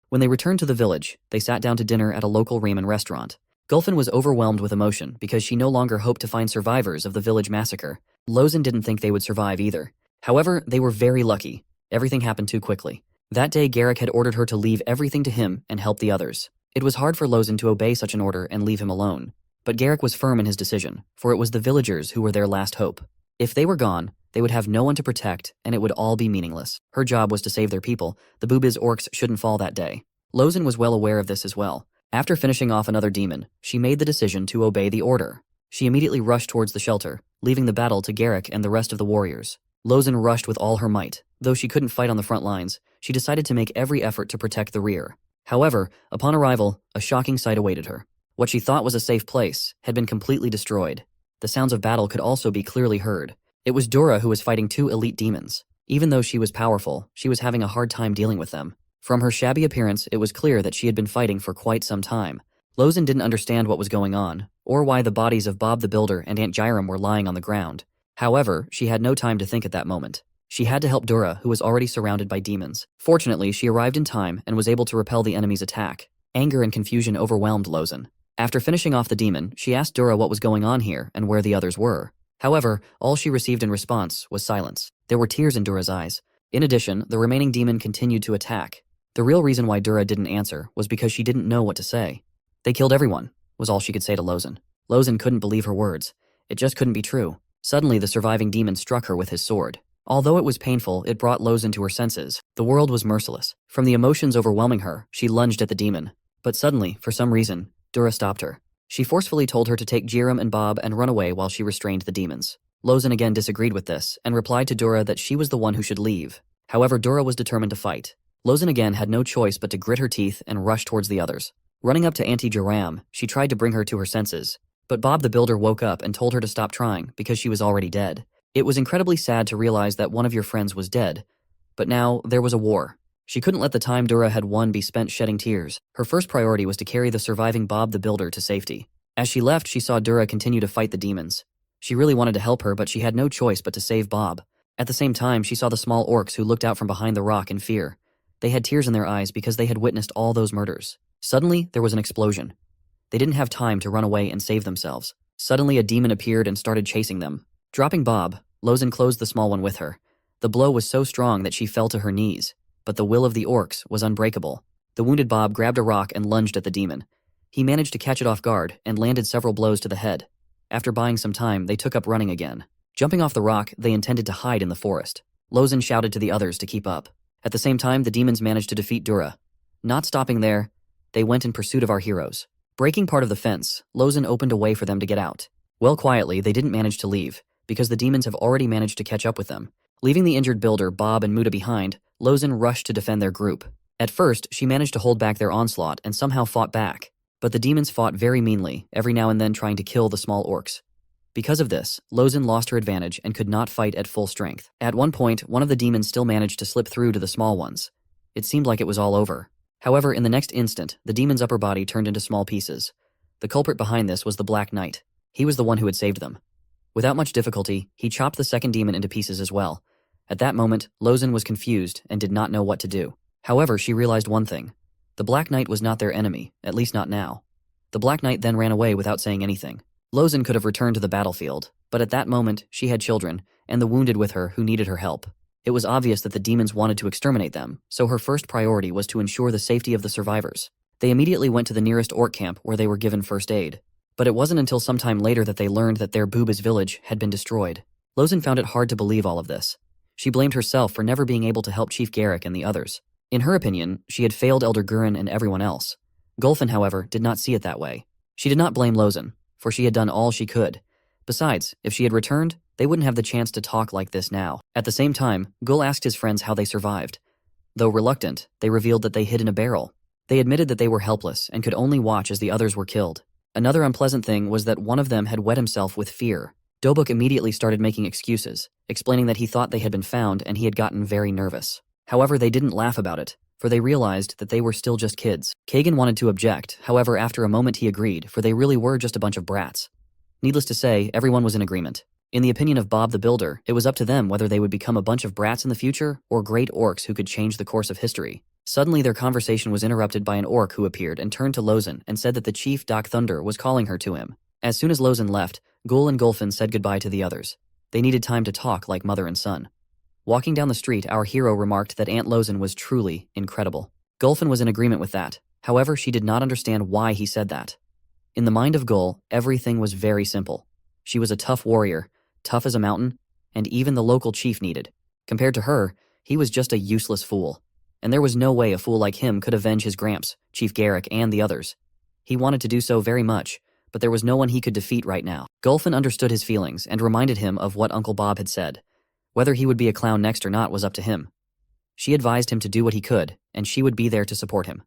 When they returned to the village, they sat down to dinner at a local ramen restaurant. Gulfin was overwhelmed with emotion because she no longer hoped to find survivors of the village massacre. Lozin didn't think they would survive either. However, they were very lucky. Everything happened too quickly. That day, Garrick had ordered her to leave everything to him and help the others. It was hard for Lozin to obey such an order and leave him alone. But Garrick was firm in his decision, for it was the villagers who were their last hope. If they were gone, they would have no one to protect, and it would all be meaningless. Her job was to save their people. The Boobiz orcs shouldn't fall that day. Lozin was well aware of this as well. After finishing off another demon, she made the decision to obey the order. She immediately rushed towards the shelter, leaving the battle to Garrick and the rest of the warriors. Lozin rushed with all her might. Though she couldn't fight on the front lines, she decided to make every effort to protect the rear. However, upon arrival, a shocking sight awaited her. What she thought was a safe place had been completely destroyed. The sounds of battle could also be clearly heard. It was Dura who was fighting two elite demons. Even though she was powerful, she was having a hard time dealing with them. From her shabby appearance, it was clear that she had been fighting for quite some time. Lozin didn't understand what was going on, or why the bodies of Bob the Builder and Aunt Gyram were lying on the ground. However, she had no time to think at that moment. She had to help Dura, who was already surrounded by demons. Fortunately, she arrived in time and was able to repel the enemy's attack. Anger and confusion overwhelmed Lozin. After finishing off the demon, she asked Dura what was going on here and where the others were. However, all she received in response was silence. There were tears in Dura's eyes. In addition, the remaining demon continued to attack. The real reason why Dura didn't answer was because she didn't know what to say. "They killed everyone," was all she could say to Lozin. Lozin couldn't believe her words. It just couldn't be true. Suddenly, the surviving demon struck her with his sword. Although it was painful, it brought Lozin to her senses. The world was merciless. From the emotions overwhelming her, she lunged at the demon. But suddenly, for some reason, Dura stopped her. She forcefully told her to take Gyram and Bob and run away while she restrained the demons. Lozin again disagreed with this and replied to Dura that she was the one who should leave. However, Dura was determined to fight. Lozin again had no choice but to grit her teeth and rush towards the others. Running up to Auntie Gyram, she tried to bring her to her senses. But Bob the Builder woke up and told her to stop trying because she was already dead. It was incredibly sad to realize that one of your friends was dead. But now, there was a war. She couldn't let the time Dura had won be spent shedding tears. Her first priority was to carry the surviving Bob the Builder to safety. As she left, she saw Dura continue to fight the demons. She really wanted to help her, but she had no choice but to save Bob. At the same time, she saw the small orcs who looked out from behind the rock in fear. They had tears in their eyes because they had witnessed all those murders. Suddenly, there was an explosion. They didn't have time to run away and save themselves. Suddenly, a demon appeared and started chasing them. Dropping Bob, Lozin closed the small one with her. The blow was so strong that she fell to her knees, but the will of the orcs was unbreakable. The wounded Bob grabbed a rock and lunged at the demon. He managed to catch it off guard and landed several blows to the head. After buying some time, they took up running again. Jumping off the rock, they intended to hide in the forest. Lozin shouted to the others to keep up. At the same time, the demons managed to defeat Dura. Not stopping there, they went in pursuit of our heroes. Breaking part of the fence, Lozin opened a way for them to get out. Well, quietly, they didn't manage to leave, because the demons have already managed to catch up with them. Leaving the injured builder, Bob and Muda behind, Lozin rushed to defend their group. At first, she managed to hold back their onslaught and somehow fought back. But the demons fought very meanly, every now and then trying to kill the small orcs. Because of this, Lozin lost her advantage and could not fight at full strength. At one point, one of the demons still managed to slip through to the small ones. It seemed like it was all over. However, in the next instant, the demon's upper body turned into small pieces. The culprit behind this was the Black Knight. He was the one who had saved them. Without much difficulty, he chopped the second demon into pieces as well. At that moment, Lozin was confused and did not know what to do. However, she realized one thing. The Black Knight was not their enemy, at least not now. The Black Knight then ran away without saying anything. Lozin could have returned to the battlefield, but at that moment, she had children, and the wounded with her who needed her help. It was obvious that the demons wanted to exterminate them, so her first priority was to ensure the safety of the survivors. They immediately went to the nearest orc camp where they were given first aid. But it wasn't until some time later that they learned that their Boobiz village had been destroyed. Lozin found it hard to believe all of this. She blamed herself for never being able to help Chief Garrick and the others. In her opinion, she had failed Elder Gurin and everyone else. Gulfin, however, did not see it that way. She did not blame Lozin, for she had done all she could. Besides, if she had returned, they wouldn't have the chance to talk like this now. At the same time, Gul asked his friends how they survived. Though reluctant, they revealed that they hid in a barrel. They admitted that they were helpless and could only watch as the others were killed. Another unpleasant thing was that one of them had wet himself with fear. Dobuk immediately started making excuses, explaining that he thought they had been found and he had gotten very nervous. However, they didn't laugh about it, for they realized that they were still just kids. Kagan wanted to object, however after a moment he agreed, for they really were just a bunch of brats. Needless to say, everyone was in agreement. In the opinion of Bob the Builder, it was up to them whether they would become a bunch of brats in the future or great orcs who could change the course of history. Suddenly their conversation was interrupted by an orc who appeared and turned to Lozen and said that the chief Doc Thunder was calling her to him. As soon as Lozen left, Gul and Gulfin said goodbye to the others. They needed time to talk like mother and son. Walking down the street, our hero remarked that Aunt Lozen was truly incredible. Gulfin was in agreement with that. However, she did not understand why he said that. In the mind of Gul, everything was very simple. She was a tough warrior, tough as a mountain, and even the local chief needed. Compared to her, he was just a useless fool. And there was no way a fool like him could avenge his Gramps, Chief Garrick, and the others. He wanted to do so very much, but there was no one he could defeat right now. Gulfin understood his feelings and reminded him of what Uncle Bob had said. Whether he would be a clown next or not was up to him. She advised him to do what he could, and she would be there to support him.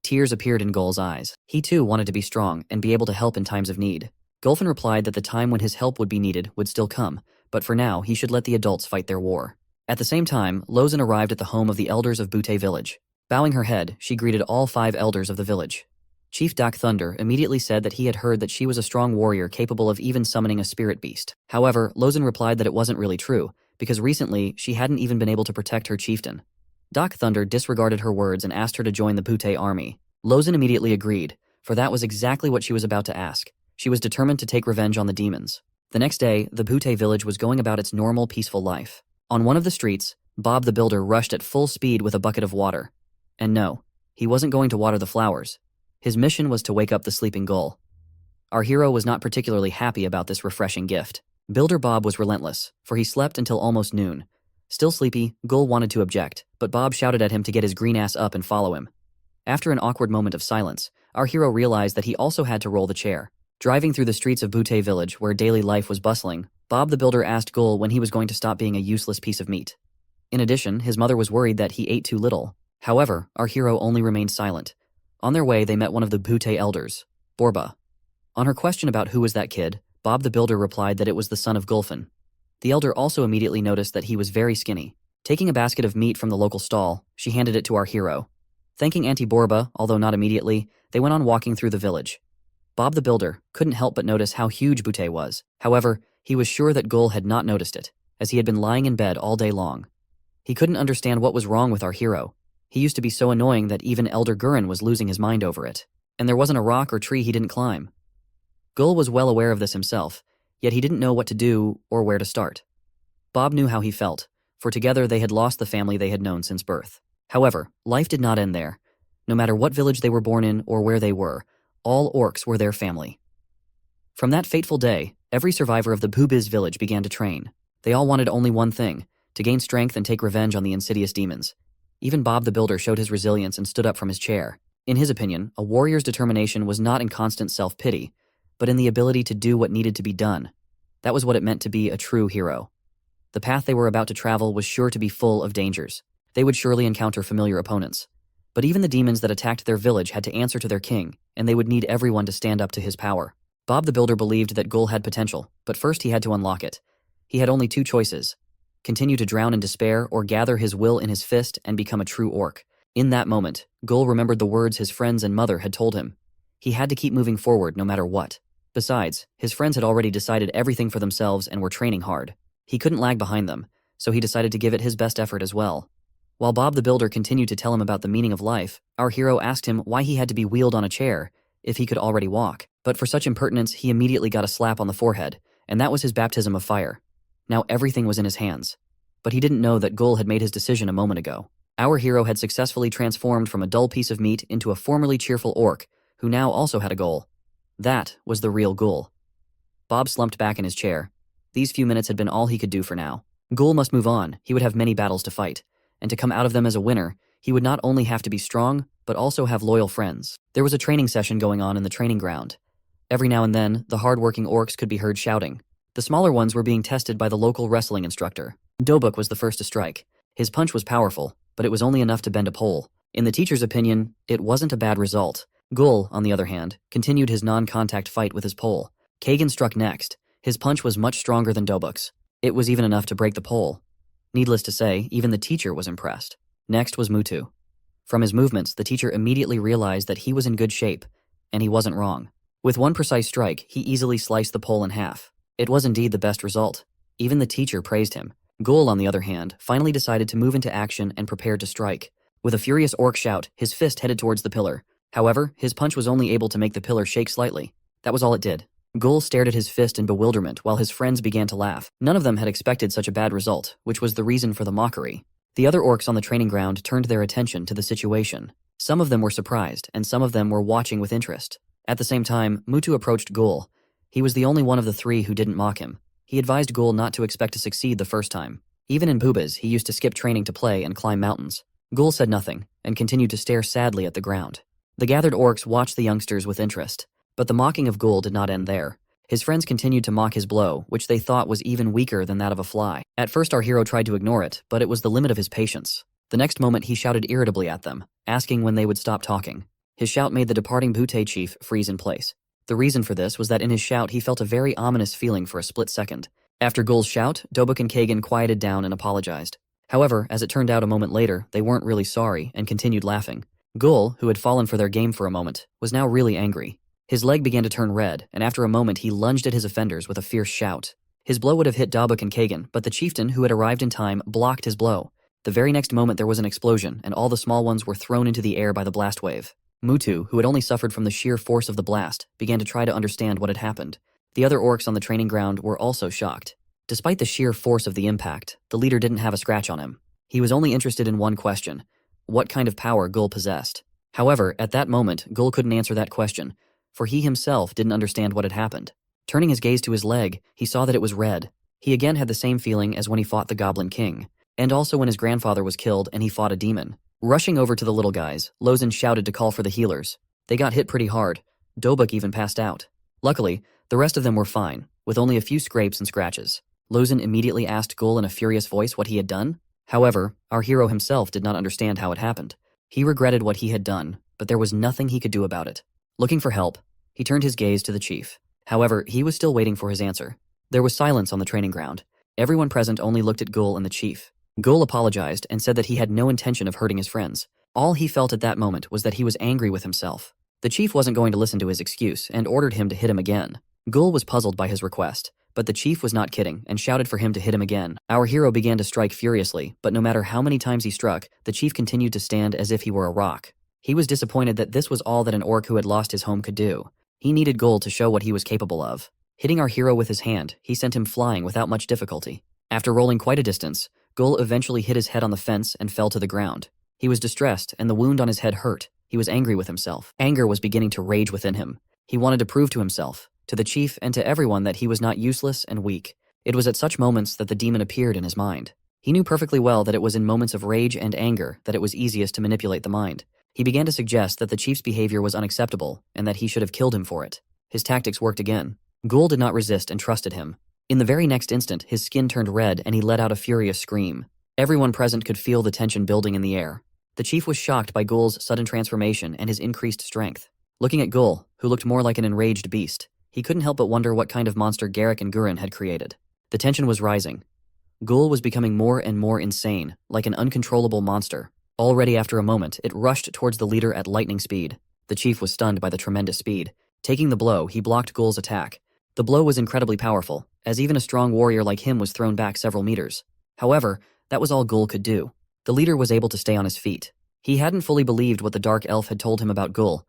Tears appeared in Gul's eyes. He too wanted to be strong and be able to help in times of need. Gulfin replied that the time when his help would be needed would still come, but for now he should let the adults fight their war. At the same time, Lozen arrived at the home of the elders of Butte Village. Bowing her head, she greeted all 5 elders of the village. Chief Doc Thunder immediately said that he had heard that she was a strong warrior capable of even summoning a spirit beast. However, Lozen replied that it wasn't really true, because recently she hadn't even been able to protect her chieftain. Doc Thunder disregarded her words and asked her to join the Butte army. Lozen immediately agreed, for that was exactly what she was about to ask. She was determined to take revenge on the demons. The next day, the Butte village was going about its normal, peaceful life. On one of the streets, Bob the Builder rushed at full speed with a bucket of water. And no, he wasn't going to water the flowers. His mission was to wake up the sleeping Gul. Our hero was not particularly happy about this refreshing gift. Builder Bob was relentless, for he slept until almost noon. Still sleepy, Gul wanted to object, but Bob shouted at him to get his green ass up and follow him. After an awkward moment of silence, our hero realized that he also had to roll the chair. Driving through the streets of Butte Village, where daily life was bustling, Bob the Builder asked Gul when he was going to stop being a useless piece of meat. In addition, his mother was worried that he ate too little. However, our hero only remained silent. On their way, they met one of the Butte elders, Borba. On her question about who was that kid, Bob the Builder replied that it was the son of Gulfin. The elder also immediately noticed that he was very skinny. Taking a basket of meat from the local stall, she handed it to our hero. Thanking Auntie Borba, although not immediately, they went on walking through the village. Bob the Builder couldn't help but notice how huge Butte was. However, he was sure that Gul had not noticed it, as he had been lying in bed all day long. He couldn't understand what was wrong with our hero. He used to be so annoying that even Elder Gurren was losing his mind over it. And there wasn't a rock or tree he didn't climb. Gul was well aware of this himself, yet he didn't know what to do or where to start. Bob knew how he felt, for together they had lost the family they had known since birth. However, life did not end there. No matter what village they were born in or where they were, all orcs were their family. From that fateful day, every survivor of the Bubiz village began to train. They all wanted only one thing, to gain strength and take revenge on the insidious demons. Even Bob the Builder showed his resilience and stood up from his chair. In his opinion, a warrior's determination was not in constant self-pity, but in the ability to do what needed to be done. That was what it meant to be a true hero. The path they were about to travel was sure to be full of dangers. They would surely encounter familiar opponents. But even the demons that attacked their village had to answer to their king, and they would need everyone to stand up to his power. Bob the Builder believed that Gul had potential, but first he had to unlock it. He had only 2 choices: continue to drown in despair or gather his will in his fist and become a true orc. In that moment, Gul remembered the words his friends and mother had told him. He had to keep moving forward no matter what. Besides, his friends had already decided everything for themselves and were training hard. He couldn't lag behind them, so he decided to give it his best effort as well. While Bob the Builder continued to tell him about the meaning of life, our hero asked him why he had to be wheeled on a chair if he could already walk. But for such impertinence, he immediately got a slap on the forehead, and that was his baptism of fire. Now everything was in his hands. But he didn't know that Gul had made his decision a moment ago. Our hero had successfully transformed from a dull piece of meat into a formerly cheerful orc, who now also had a goal. That was the real Gul. Bob slumped back in his chair. These few minutes had been all he could do for now. Gul must move on. He would have many battles to fight. And to come out of them as a winner, he would not only have to be strong, but also have loyal friends. There was a training session going on in the training ground. Every now and then, the hard-working orcs could be heard shouting. The smaller ones were being tested by the local wrestling instructor. Dobuk was the first to strike. His punch was powerful, but it was only enough to bend a pole. In the teacher's opinion, it wasn't a bad result. Gul, on the other hand, continued his non-contact fight with his pole. Kagan struck next. His punch was much stronger than Dobuk's. It was even enough to break the pole. Needless to say, even the teacher was impressed. Next was Mutu. From his movements, the teacher immediately realized that he was in good shape, and he wasn't wrong. With one precise strike, he easily sliced the pole in half. It was indeed the best result. Even the teacher praised him. Gul, on the other hand, finally decided to move into action and prepared to strike. With a furious orc shout, his fist headed towards the pillar. However, his punch was only able to make the pillar shake slightly. That was all it did. Gul stared at his fist in bewilderment while his friends began to laugh. None of them had expected such a bad result, which was the reason for the mockery. The other orcs on the training ground turned their attention to the situation. Some of them were surprised, and some of them were watching with interest. At the same time, Mutu approached Gul. He was the only one of the three who didn't mock him. He advised Gul not to expect to succeed the first time. Even in Bubas, he used to skip training to play and climb mountains. Gul said nothing, and continued to stare sadly at the ground. The gathered orcs watched the youngsters with interest. But the mocking of Gul did not end there. His friends continued to mock his blow, which they thought was even weaker than that of a fly. At first our hero tried to ignore it, but it was the limit of his patience. The next moment he shouted irritably at them, asking when they would stop talking. His shout made the departing Butte chief freeze in place. The reason for this was that in his shout he felt a very ominous feeling for a split second. After Gul's shout, Dobuk and Kagan quieted down and apologized. However, as it turned out a moment later, they weren't really sorry and continued laughing. Gul, who had fallen for their game for a moment, was now really angry. His leg began to turn red, and after a moment he lunged at his offenders with a fierce shout. His blow would have hit Dobuk and Kagan, but the chieftain, who had arrived in time, blocked his blow. The very next moment there was an explosion, and all the small ones were thrown into the air by the blast wave. Mutu, who had only suffered from the sheer force of the blast, began to try to understand what had happened. The other orcs on the training ground were also shocked. Despite the sheer force of the impact, the leader didn't have a scratch on him. He was only interested in one question: what kind of power Gul possessed. However, at that moment, Gul couldn't answer that question, for he himself didn't understand what had happened. Turning his gaze to his leg, he saw that it was red. He again had the same feeling as when he fought the Goblin King, and also when his grandfather was killed and he fought a demon. Rushing over to the little guys, Lozin shouted to call for the healers. They got hit pretty hard. Dobuk even passed out. Luckily, the rest of them were fine, with only a few scrapes and scratches. Lozin immediately asked Gul in a furious voice what he had done. However, our hero himself did not understand how it happened. He regretted what he had done, but there was nothing he could do about it. Looking for help, he turned his gaze to the chief. However, he was still waiting for his answer. There was silence on the training ground. Everyone present only looked at Gul and the chief. Gul apologized and said that he had no intention of hurting his friends. All he felt at that moment was that he was angry with himself. The chief wasn't going to listen to his excuse and ordered him to hit him again. Gul was puzzled by his request, but the chief was not kidding and shouted for him to hit him again. Our hero began to strike furiously, but no matter how many times he struck, the chief continued to stand as if he were a rock. He was disappointed that this was all that an orc who had lost his home could do. He needed Gul to show what he was capable of. Hitting our hero with his hand, he sent him flying without much difficulty. After rolling quite a distance, Gul eventually hit his head on the fence and fell to the ground. He was distressed, and the wound on his head hurt. He was angry with himself. Anger was beginning to rage within him. He wanted to prove to himself, to the chief, and to everyone that he was not useless and weak. It was at such moments that the demon appeared in his mind. He knew perfectly well that it was in moments of rage and anger that it was easiest to manipulate the mind. He began to suggest that the chief's behavior was unacceptable and that he should have killed him for it. His tactics worked again. Gul did not resist and trusted him. In the very next instant, his skin turned red and he let out a furious scream. Everyone present could feel the tension building in the air. The chief was shocked by Gul's sudden transformation and his increased strength. Looking at Gul, who looked more like an enraged beast, he couldn't help but wonder what kind of monster Garrick and Gurren had created. The tension was rising. Gul was becoming more and more insane, like an uncontrollable monster. Already after a moment, it rushed towards the leader at lightning speed. The chief was stunned by the tremendous speed. Taking the blow, he blocked Gul's attack. The blow was incredibly powerful, as even a strong warrior like him was thrown back several meters. However, that was all Gul could do. The leader was able to stay on his feet. He hadn't fully believed what the dark elf had told him about Gul,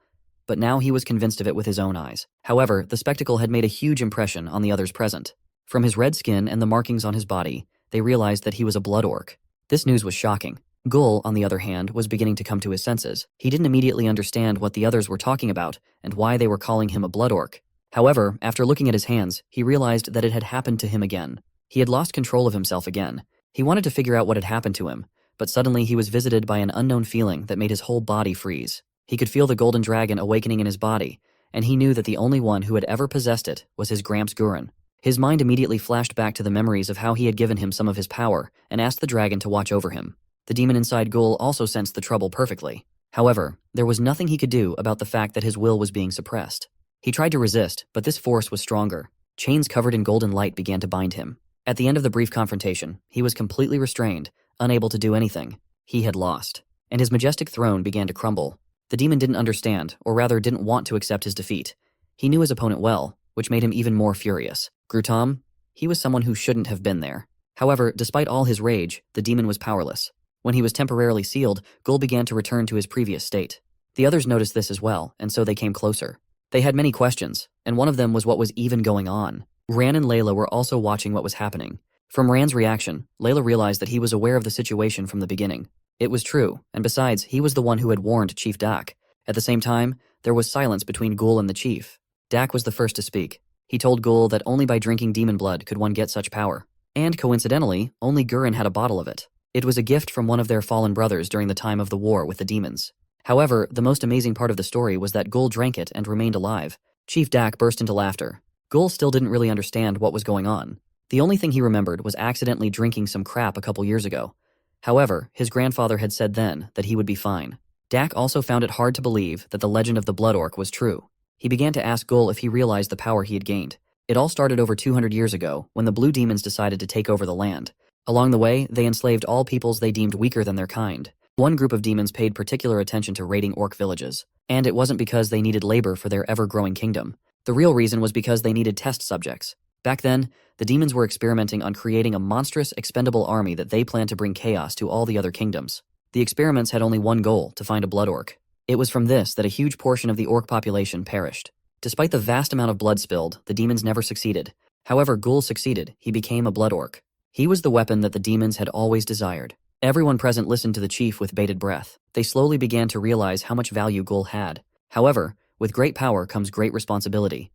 but now he was convinced of it with his own eyes. However, the spectacle had made a huge impression on the others present. From his red skin and the markings on his body, they realized that he was a blood orc. This news was shocking. Gul, on the other hand, was beginning to come to his senses. He didn't immediately understand what the others were talking about and why they were calling him a blood orc. However, after looking at his hands, he realized that it had happened to him again. He had lost control of himself again. He wanted to figure out what had happened to him, but suddenly he was visited by an unknown feeling that made his whole body freeze. He could feel the golden dragon awakening in his body, and he knew that the only one who had ever possessed it was his Gramps Gurren. His mind immediately flashed back to the memories of how he had given him some of his power and asked the dragon to watch over him. The demon inside Gul also sensed the trouble perfectly. However, there was nothing he could do about the fact that his will was being suppressed. He tried to resist, but this force was stronger. Chains covered in golden light began to bind him. At the end of the brief confrontation, he was completely restrained, unable to do anything. He had lost, and his majestic throne began to crumble. The demon didn't understand, or rather didn't want to accept his defeat. He knew his opponent well, which made him even more furious. Grutam, he was someone who shouldn't have been there. However, despite all his rage, the demon was powerless. When he was temporarily sealed, Gul began to return to his previous state. The others noticed this as well, and so they came closer. They had many questions, and one of them was what was even going on. Ran and Layla were also watching what was happening. From Ran's reaction, Layla realized that he was aware of the situation from the beginning. It was true, and besides, he was the one who had warned Chief Dak. At the same time, there was silence between Gul and the chief. Dak was the first to speak. He told Gul that only by drinking demon blood could one get such power. And coincidentally, only Gurren had a bottle of it. It was a gift from one of their fallen brothers during the time of the war with the demons. However, the most amazing part of the story was that Gul drank it and remained alive. Chief Dak burst into laughter. Gul still didn't really understand what was going on. The only thing he remembered was accidentally drinking some crap a couple years ago. However, his grandfather had said then that he would be fine. Dak also found it hard to believe that the legend of the Blood Orc was true. He began to ask Gul if he realized the power he had gained. It all started over 200 years ago when the blue demons decided to take over the land. Along the way, they enslaved all peoples they deemed weaker than their kind. One group of demons paid particular attention to raiding orc villages. And it wasn't because they needed labor for their ever-growing kingdom. The real reason was because they needed test subjects. Back then, the demons were experimenting on creating a monstrous, expendable army that they planned to bring chaos to all the other kingdoms. The experiments had only one goal, to find a blood orc. It was from this that a huge portion of the orc population perished. Despite the vast amount of blood spilled, the demons never succeeded. However, Gul succeeded. He became a blood orc. He was the weapon that the demons had always desired. Everyone present listened to the chief with bated breath. They slowly began to realize how much value Gul had. However, with great power comes great responsibility.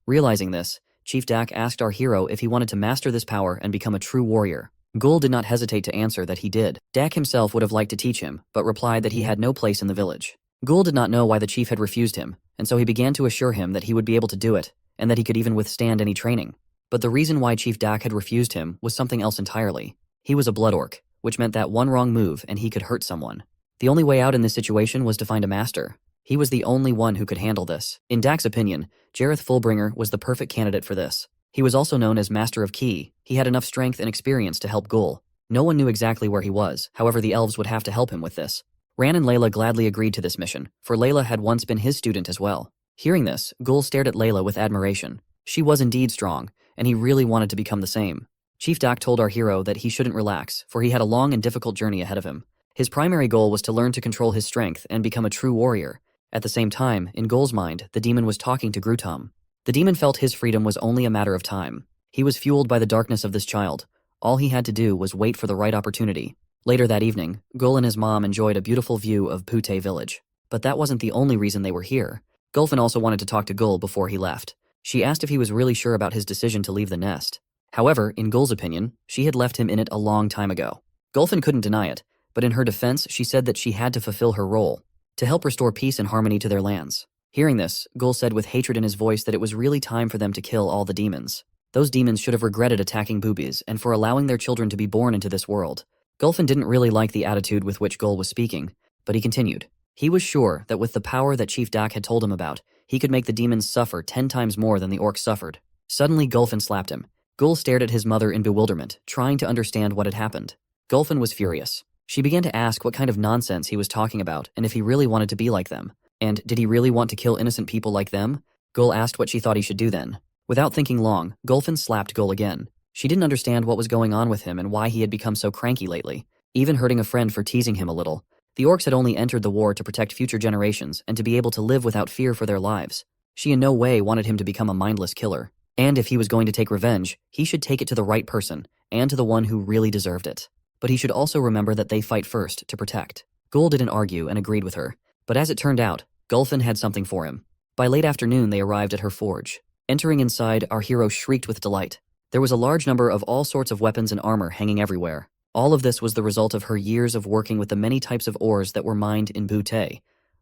Realizing this, Chief Dak asked our hero if he wanted to master this power and become a true warrior. Gul did not hesitate to answer that he did. Dak himself would have liked to teach him, but replied that he had no place in the village. Gul did not know why the chief had refused him, and so he began to assure him that he would be able to do it, and that he could even withstand any training. But the reason why Chief Dak had refused him was something else entirely. He was a blood orc, which meant that one wrong move and he could hurt someone. The only way out in this situation was to find a master. He was the only one who could handle this. In Dak's opinion, Jareth Fullbringer was the perfect candidate for this. He was also known as Master of Ki. He had enough strength and experience to help Gul. No one knew exactly where he was, however the elves would have to help him with this. Ran and Layla gladly agreed to this mission, for Layla had once been his student as well. Hearing this, Gul stared at Layla with admiration. She was indeed strong, and he really wanted to become the same. Chief Dak told our hero that he shouldn't relax, for he had a long and difficult journey ahead of him. His primary goal was to learn to control his strength and become a true warrior. At the same time, in Gul's mind, the demon was talking to Grutom. The demon felt his freedom was only a matter of time. He was fueled by the darkness of this child. All he had to do was wait for the right opportunity. Later that evening, Gul and his mom enjoyed a beautiful view of Pute village. But that wasn't the only reason they were here. Gulfin also wanted to talk to Gul before he left. She asked if he was really sure about his decision to leave the nest. However, in Gul's opinion, she had left him in it a long time ago. Gulfin couldn't deny it, but in her defense, she said that she had to fulfill her role, to help restore peace and harmony to their lands. Hearing this, Gul said with hatred in his voice that it was really time for them to kill all the demons. Those demons should have regretted attacking boobies and for allowing their children to be born into this world. Gulfin didn't really like the attitude with which Gul was speaking, but he continued. He was sure that with the power that Chief Dak had told him about, he could make the demons suffer 10 times more than the orcs suffered. Suddenly, Gulfin slapped him. Gul stared at his mother in bewilderment, trying to understand what had happened. Gulfin was furious. She began to ask what kind of nonsense he was talking about and if he really wanted to be like them. And did he really want to kill innocent people like them? Gul asked what she thought he should do then. Without thinking long, Gulfin slapped Gul again. She didn't understand what was going on with him and why he had become so cranky lately, even hurting a friend for teasing him a little. The orcs had only entered the war to protect future generations and to be able to live without fear for their lives. She in no way wanted him to become a mindless killer. And if he was going to take revenge, he should take it to the right person, and to the one who really deserved it. But he should also remember that they fight first to protect. Gul didn't argue and agreed with her. But as it turned out, Gulfin had something for him. By late afternoon, they arrived at her forge. Entering inside, our hero shrieked with delight. There was a large number of all sorts of weapons and armor hanging everywhere. All of this was the result of her years of working with the many types of ores that were mined in Butte,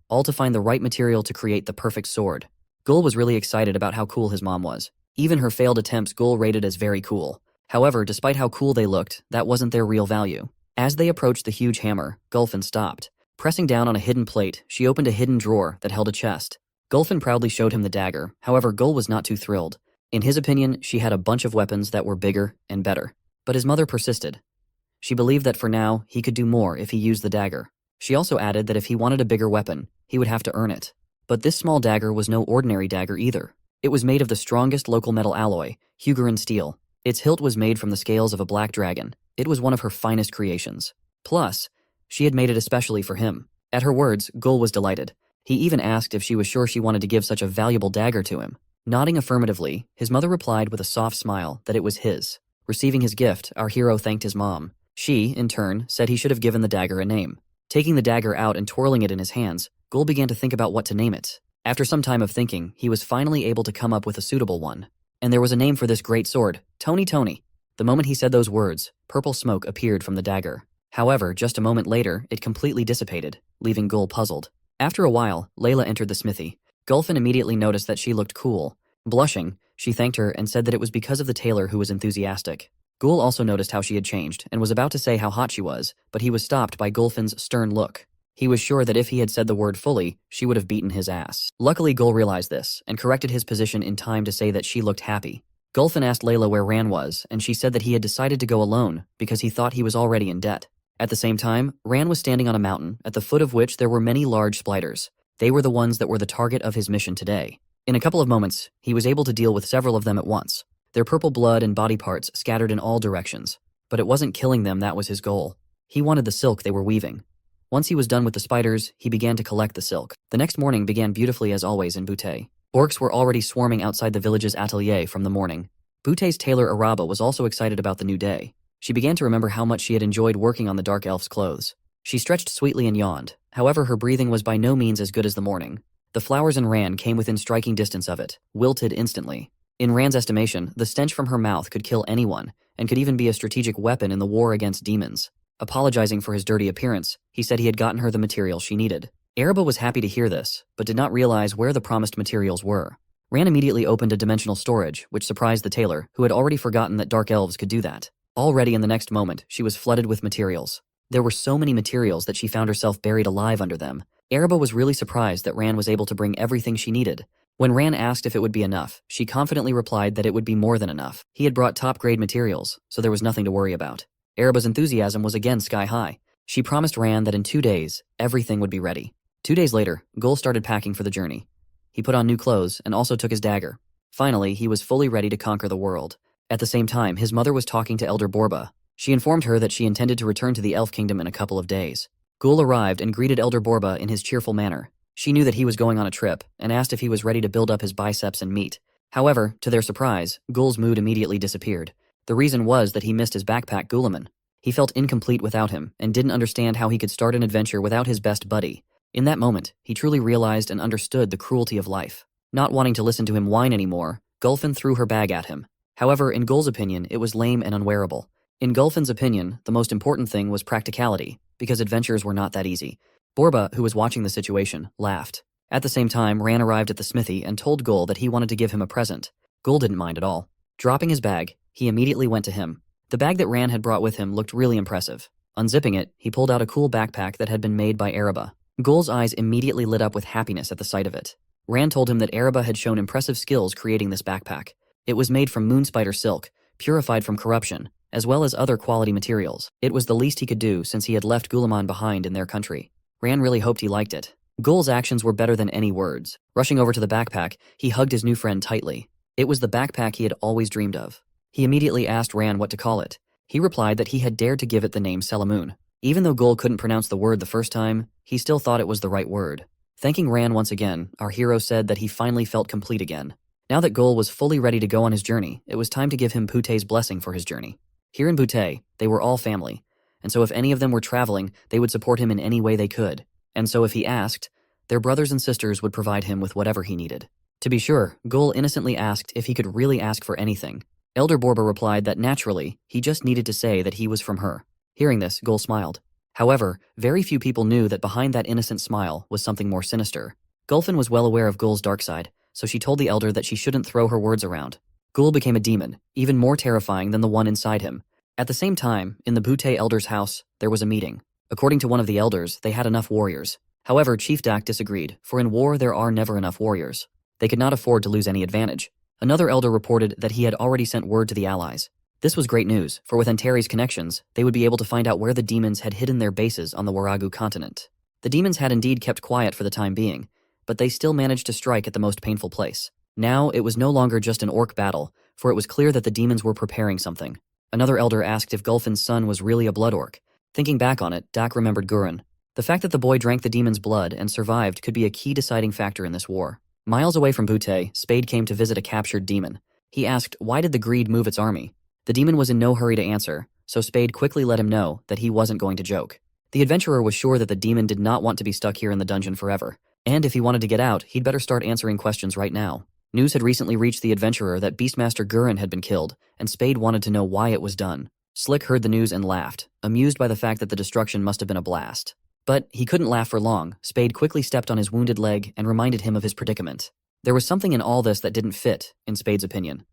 all to find the right material to create the perfect sword. Gul was really excited about how cool his mom was. Even her failed attempts Gul rated as very cool. However, despite how cool they looked, that wasn't their real value. As they approached the huge hammer, Gulfin stopped. Pressing down on a hidden plate, she opened a hidden drawer that held a chest. Gulfin proudly showed him the dagger, however Gul was not too thrilled. In his opinion, she had a bunch of weapons that were bigger and better. But his mother persisted. She believed that for now, he could do more if he used the dagger. She also added that if he wanted a bigger weapon, he would have to earn it. But this small dagger was no ordinary dagger either. It was made of the strongest local metal alloy, Hugerin steel. Its hilt was made from the scales of a black dragon. It was one of her finest creations. Plus, She had made it especially for him. At her words, Gul was delighted. He even asked if she was sure she wanted to give such a valuable dagger to him. Nodding affirmatively, his mother replied with a soft smile that it was his. Receiving his gift, our hero thanked his mom. She, in turn, said he should have given the dagger a name. Taking the dagger out and twirling it in his hands, Gul began to think about what to name it. After some time of thinking, he was finally able to come up with a suitable one. And there was a name for this great sword, Tony Tony. The moment he said those words, purple smoke appeared from the dagger. However, just a moment later, it completely dissipated, leaving Gul puzzled. After a while, Layla entered the smithy. Gulfin immediately noticed that she looked cool. Blushing, she thanked her and said that it was because of the tailor who was enthusiastic. Gul also noticed how she had changed and was about to say how hot she was, but he was stopped by Gulfin's stern look. He was sure that if he had said the word fully, she would have beaten his ass. Luckily, Gul realized this and corrected his position in time to say that she looked happy. Gulfin asked Layla where Ran was, and she said that he had decided to go alone because he thought he was already in debt. At the same time, Ran was standing on a mountain, at the foot of which there were many large spiders. They were the ones that were the target of his mission today. In a couple of moments, he was able to deal with several of them at once. Their purple blood and body parts scattered in all directions. But it wasn't killing them that was his goal. He wanted the silk they were weaving. Once he was done with the spiders, he began to collect the silk. The next morning began beautifully as always in Butte. Orcs were already swarming outside the village's atelier from the morning. Butte's tailor Araba was also excited about the new day. She began to remember how much she had enjoyed working on the dark elf's clothes. She stretched sweetly and yawned. However, her breathing was by no means as good as the morning. The flowers in Ran came within striking distance of it, wilted instantly. In Ran's estimation, the stench from her mouth could kill anyone, and could even be a strategic weapon in the war against demons. Apologizing for his dirty appearance, he said he had gotten her the material she needed. Araba was happy to hear this, but did not realize where the promised materials were. Ran immediately opened a dimensional storage, which surprised the tailor, who had already forgotten that dark elves could do that. Already in the next moment, she was flooded with materials. There were so many materials that she found herself buried alive under them. Araba was really surprised that Ran was able to bring everything she needed. When Ran asked if it would be enough, she confidently replied that it would be more than enough. He had brought top-grade materials, so there was nothing to worry about. Araba's enthusiasm was again sky-high. She promised Ran that in 2 days, everything would be ready. 2 days later, Gul started packing for the journey. He put on new clothes and also took his dagger. Finally, he was fully ready to conquer the world. At the same time, his mother was talking to Elder Borba. She informed her that she intended to return to the Elf Kingdom in a couple of days. Gul arrived and greeted Elder Borba in his cheerful manner. She knew that he was going on a trip and asked if he was ready to build up his biceps and meat. However, to their surprise, Gul's mood immediately disappeared. The reason was that he missed his backpack Gulaman. He felt incomplete without him and didn't understand how he could start an adventure without his best buddy. In that moment, he truly realized and understood the cruelty of life. Not wanting to listen to him whine anymore, Gulfin threw her bag at him. However, in Gul's opinion, it was lame and unwearable. In Gulfin's opinion, the most important thing was practicality, because adventures were not that easy. Borba, who was watching the situation, laughed. At the same time, Ran arrived at the smithy and told Gul that he wanted to give him a present. Gul didn't mind at all. Dropping his bag, he immediately went to him. The bag that Ran had brought with him looked really impressive. Unzipping it, he pulled out a cool backpack that had been made by Araba. Gul's eyes immediately lit up with happiness at the sight of it. Ran told him that Araba had shown impressive skills creating this backpack. It was made from moonspider silk, purified from corruption, as well as other quality materials. It was the least he could do since he had left Gulaman behind in their country. Ran really hoped he liked it. Gul's actions were better than any words. Rushing over to the backpack, he hugged his new friend tightly. It was the backpack he had always dreamed of. He immediately asked Ran what to call it. He replied that he had dared to give it the name Selamun. Even though Gul couldn't pronounce the word the first time, he still thought it was the right word. Thanking Ran once again, our hero said that he finally felt complete again. Now that Gul was fully ready to go on his journey, it was time to give him Butte's blessing for his journey. Here in Butte, they were all family, and so if any of them were traveling, they would support him in any way they could. And so if he asked, their brothers and sisters would provide him with whatever he needed. To be sure, Gul innocently asked if he could really ask for anything. Elder Borba replied that naturally, he just needed to say that he was from her. Hearing this, Gul smiled. However, very few people knew that behind that innocent smile was something more sinister. Gulfin was well aware of Gul's dark side, so she told the elder that she shouldn't throw her words around. Gul became a demon, even more terrifying than the one inside him. At the same time, in the Butte elder's house, there was a meeting. According to one of the elders, they had enough warriors. However, Chief Dak disagreed, for in war there are never enough warriors. They could not afford to lose any advantage. Another elder reported that he had already sent word to the allies. This was great news, for with Antari's connections, they would be able to find out where the demons had hidden their bases on the Waragu continent. The demons had indeed kept quiet for the time being, but they still managed to strike at the most painful place. Now, it was no longer just an orc battle, for it was clear that the demons were preparing something. Another elder asked if Gulfin's son was really a blood orc. Thinking back on it, Dak remembered Gurren. The fact that the boy drank the demon's blood and survived could be a key deciding factor in this war. Miles away from Butte, Spade came to visit a captured demon. He asked, why did the greed move its army? The demon was in no hurry to answer, so Spade quickly let him know that he wasn't going to joke. The adventurer was sure that the demon did not want to be stuck here in the dungeon forever, and if he wanted to get out, he'd better start answering questions right now. News had recently reached the adventurer that Beastmaster Gurren had been killed, and Spade wanted to know why it was done. Slick heard the news and laughed, amused by the fact that the destruction must have been a blast. But he couldn't laugh for long. Spade quickly stepped on his wounded leg and reminded him of his predicament. There was something in all this that didn't fit, in Spade's opinion.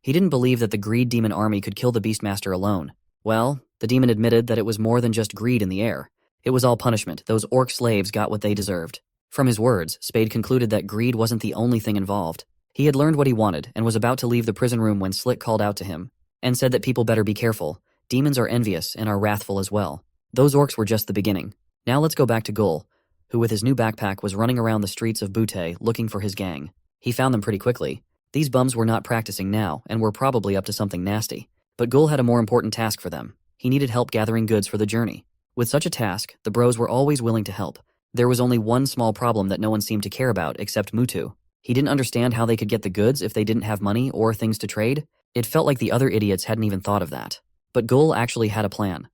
He didn't believe that the Greed Demon army could kill the Beastmaster alone. Well, the demon admitted that it was more than just greed in the air. It was all punishment. Those orc slaves got what they deserved. From his words, Spade concluded that greed wasn't the only thing involved. He had learned what he wanted and was about to leave the prison room when Slick called out to him and said that people better be careful. Demons are envious and are wrathful as well. Those orcs were just the beginning. Now let's go back to Gul, who with his new backpack was running around the streets of Butte looking for his gang. He found them pretty quickly. These bums were not practicing now and were probably up to something nasty. But Gul had a more important task for them. He needed help gathering goods for the journey. With such a task, the bros were always willing to help. There was only one small problem that no one seemed to care about except Mutu. He didn't understand how they could get the goods if they didn't have money or things to trade. It felt like the other idiots hadn't even thought of that. But Gul actually had a plan.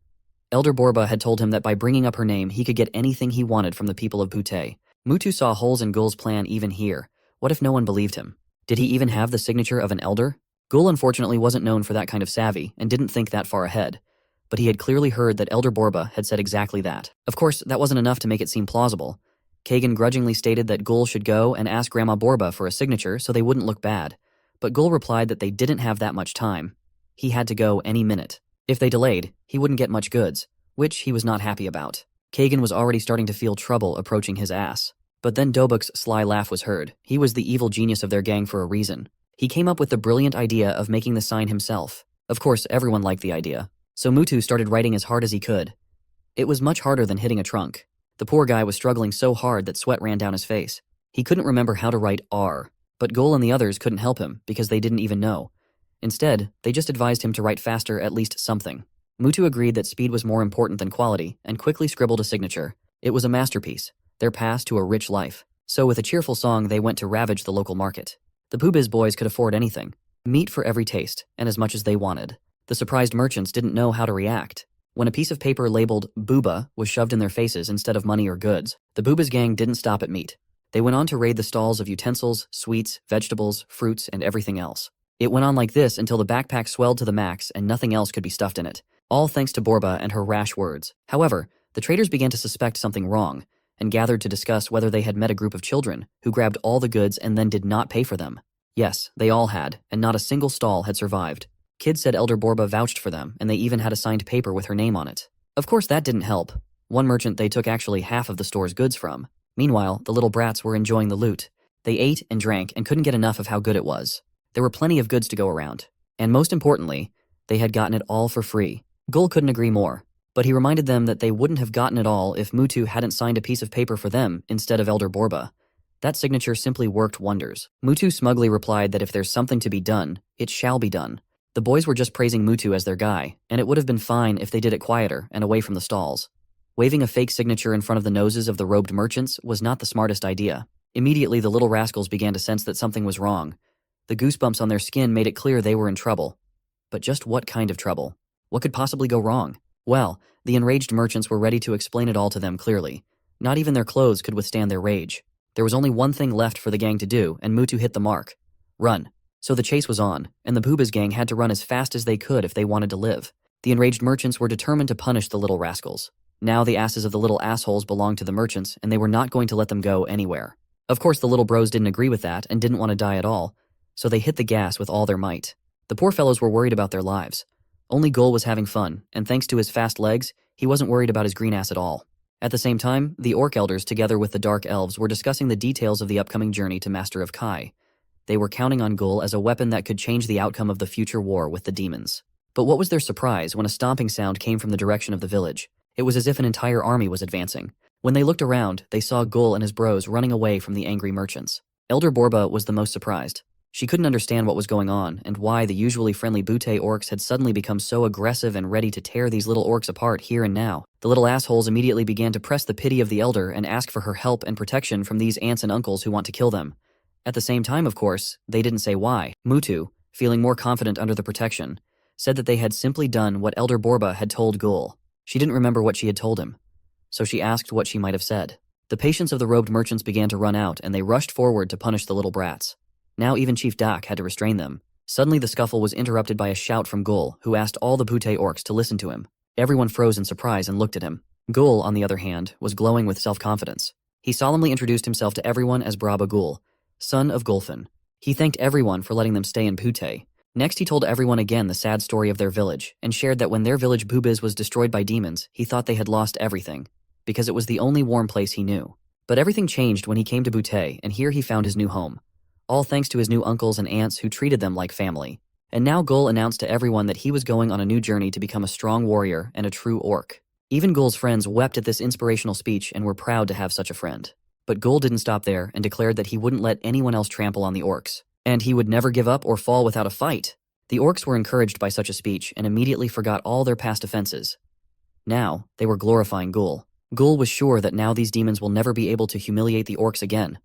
Elder Borba had told him that by bringing up her name, he could get anything he wanted from the people of Butte. Mutu saw holes in Gul's plan even here. What if no one believed him? Did he even have the signature of an elder? Gul unfortunately wasn't known for that kind of savvy and didn't think that far ahead. But he had clearly heard that Elder Borba had said exactly that. Of course, that wasn't enough to make it seem plausible. Kagan grudgingly stated that Gul should go and ask Grandma Borba for a signature so they wouldn't look bad. But Gul replied that they didn't have that much time. He had to go any minute. If they delayed, he wouldn't get much goods, which he was not happy about. Kagan was already starting to feel trouble approaching his ass. But then Dobuk's sly laugh was heard. He was the evil genius of their gang for a reason. He came up with the brilliant idea of making the sign himself. Of course, everyone liked the idea. So Mutu started writing as hard as he could. It was much harder than hitting a trunk. The poor guy was struggling so hard that sweat ran down his face. He couldn't remember how to write R. But Gul and the others couldn't help him because they didn't even know. Instead, they just advised him to write faster at least something. Mutu agreed that speed was more important than quality and quickly scribbled a signature. It was a masterpiece, their path to a rich life. So with a cheerful song, they went to ravage the local market. The Poobiz boys could afford anything. Meat for every taste, and as much as they wanted. The surprised merchants didn't know how to react. When a piece of paper labeled Booba was shoved in their faces instead of money or goods, the Booba's gang didn't stop at meat. They went on to raid the stalls of utensils, sweets, vegetables, fruits, and everything else. It went on like this until the backpack swelled to the max and nothing else could be stuffed in it. All thanks to Borba and her rash words. However, the traders began to suspect something wrong and gathered to discuss whether they had met a group of children who grabbed all the goods and then did not pay for them. Yes, they all had, and not a single stall had survived. Kids said Elder Borba vouched for them, and they even had a signed paper with her name on it. Of course, that didn't help. One merchant they took actually half of the store's goods from. Meanwhile, the little brats were enjoying the loot. They ate and drank and couldn't get enough of how good it was. There were plenty of goods to go around. And most importantly, they had gotten it all for free. Gul couldn't agree more, but he reminded them that they wouldn't have gotten it all if Mutu hadn't signed a piece of paper for them instead of Elder Borba. That signature simply worked wonders. Mutu smugly replied that if there's something to be done, it shall be done. The boys were just praising Mutu as their guy, and it would have been fine if they did it quieter and away from the stalls. Waving a fake signature in front of the noses of the robed merchants was not the smartest idea. Immediately, the little rascals began to sense that something was wrong. The goosebumps on their skin made it clear they were in trouble. But just what kind of trouble? What could possibly go wrong? Well, the enraged merchants were ready to explain it all to them clearly. Not even their clothes could withstand their rage. There was only one thing left for the gang to do, and Mutu hit the mark. Run. So the chase was on, and the Poobiz gang had to run as fast as they could if they wanted to live. The enraged merchants were determined to punish the little rascals. Now the asses of the little assholes belonged to the merchants, and they were not going to let them go anywhere. Of course, the little bros didn't agree with that and didn't want to die at all, so they hit the gas with all their might. The poor fellows were worried about their lives. Only Gul was having fun, and thanks to his fast legs, he wasn't worried about his green ass at all. At the same time, the Orc Elders together with the Dark Elves were discussing the details of the upcoming journey to Master of Kai. They were counting on Gul as a weapon that could change the outcome of the future war with the demons. But what was their surprise when a stomping sound came from the direction of the village? It was as if an entire army was advancing. When they looked around, they saw Gul and his bros running away from the angry merchants. Elder Borba was the most surprised. She couldn't understand what was going on and why the usually friendly Butte orcs had suddenly become so aggressive and ready to tear these little orcs apart here and now. The little assholes immediately began to press the pity of the elder and ask for her help and protection from these aunts and uncles who want to kill them. At the same time, of course, they didn't say why. Mutu, feeling more confident under the protection, said that they had simply done what Elder Borba had told Gul. She didn't remember what she had told him, so she asked what she might have said. The patience of the robed merchants began to run out and they rushed forward to punish the little brats. Now even Chief Dak had to restrain them. Suddenly the scuffle was interrupted by a shout from Gul, who asked all the Butte orcs to listen to him. Everyone froze in surprise and looked at him. Gul, on the other hand, was glowing with self-confidence. He solemnly introduced himself to everyone as Braba Gul, son of Gulfin. He thanked everyone for letting them stay in Butte. Next he told everyone again the sad story of their village, and shared that when their village Bubiz was destroyed by demons, he thought they had lost everything, because it was the only warm place he knew. But everything changed when he came to Butte, and here he found his new home. All thanks to his new uncles and aunts who treated them like family. And now Gul announced to everyone that he was going on a new journey to become a strong warrior and a true orc. Even Gul's friends wept at this inspirational speech and were proud to have such a friend. But Gul didn't stop there and declared that he wouldn't let anyone else trample on the orcs. And he would never give up or fall without a fight. The orcs were encouraged by such a speech and immediately forgot all their past offenses. Now, they were glorifying Gul. Gul was sure that now these demons will never be able to humiliate the orcs again.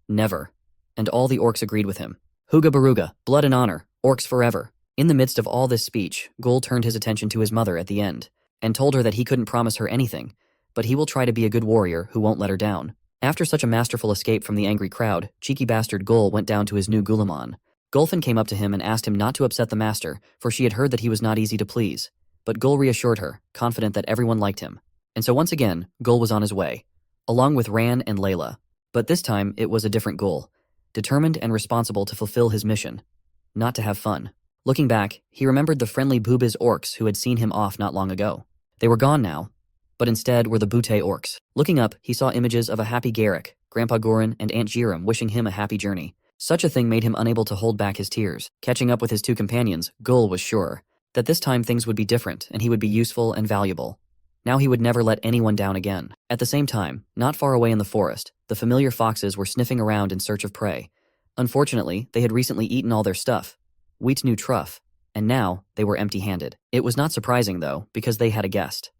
Never. And all the orcs agreed with him. Huga Baruga, blood and honor, orcs forever. In the midst of all this speech, Gul turned his attention to his mother at the end, and told her that he couldn't promise her anything, but he will try to be a good warrior who won't let her down. After such a masterful escape from the angry crowd, cheeky bastard Gul went down to his new Gulamon. Gulfin came up to him and asked him not to upset the master, for she had heard that he was not easy to please. But Gul reassured her, confident that everyone liked him. And so once again, Gul was on his way, along with Ran and Layla. But this time, it was a different Gul, determined and responsible to fulfill his mission, not to have fun. Looking back, he remembered the friendly Bubiz orcs who had seen him off not long ago. They were gone now, but instead were the Butte orcs. Looking up, he saw images of a happy Garrick, Grandpa Gorin, and Aunt Jiram wishing him a happy journey. Such a thing made him unable to hold back his tears. Catching up with his two companions, Gul was sure that this time things would be different and he would be useful and valuable. Now he would never let anyone down again. At the same time, not far away in the forest, the familiar foxes were sniffing around in search of prey. Unfortunately, they had recently eaten all their stuff, wheat new truff, and now they were empty-handed. It was not surprising, though, because they had a guest.